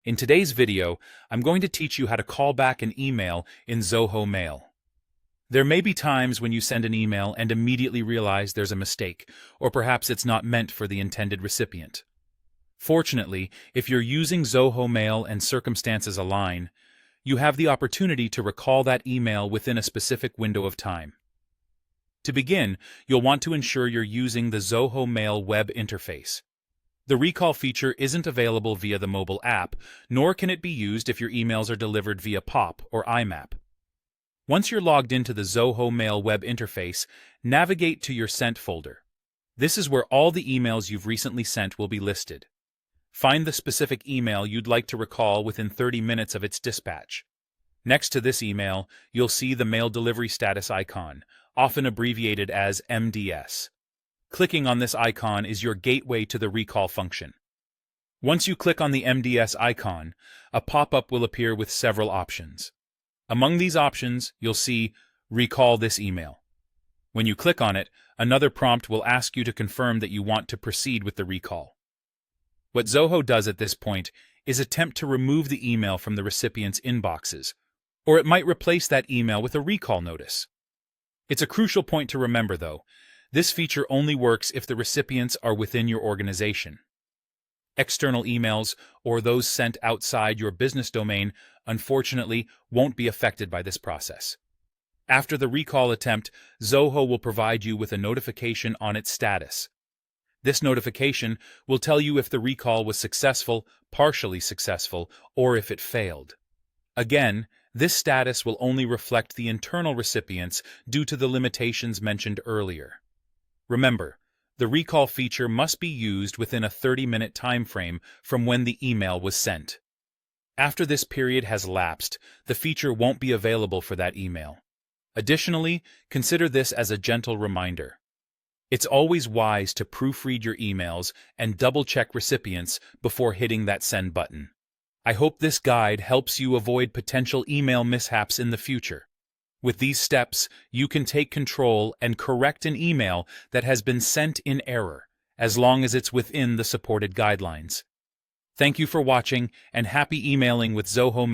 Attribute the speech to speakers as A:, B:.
A: In today's video, I'm going to teach you how to call back an email in Zoho Mail. There may be times when you send an email and immediately realize there's a mistake, or perhaps it's not meant for the intended recipient. Fortunately, if you're using Zoho Mail and circumstances align, you have the opportunity to recall that email within a specific window of time. To begin, you'll want to ensure you're using the Zoho Mail web interface. The recall feature isn't available via the mobile app, nor can it be used if your emails are delivered via POP or IMAP. Once you're logged into the Zoho Mail web interface, navigate to your Sent folder. This is where all the emails you've recently sent will be listed. Find the specific email you'd like to recall within 30 minutes of its dispatch. Next to this email, you'll see the Mail Delivery Status icon, often abbreviated as MDS. Clicking on this icon is your gateway to the recall function. Once you click on the MDS icon, a pop-up will appear with several options. Among these options, you'll see Recall this email. When you click on it, another prompt will ask you to confirm that you want to proceed with the recall. What Zoho does at this point is attempt to remove the email from the recipient's inboxes, or it might replace that email with a recall notice. It's a crucial point to remember, though. This feature only works if the recipients are within your organization. External emails, or those sent outside your business domain, unfortunately won't be affected by this process. After the recall attempt, Zoho will provide you with a notification on its status. This notification will tell you if the recall was successful, partially successful, or if it failed. Again, this status will only reflect the internal recipients due to the limitations mentioned earlier. Remember, the recall feature must be used within a 30-minute time frame from when the email was sent. After this period has lapsed, the feature won't be available for that email. Additionally, consider this as a gentle reminder. It's always wise to proofread your emails and double-check recipients before hitting that send button. I hope this guide helps you avoid potential email mishaps in the future. With these steps, you can take control and correct an email that has been sent in error, as long as it's within the supported guidelines. Thank you for watching, and happy emailing with Zoho.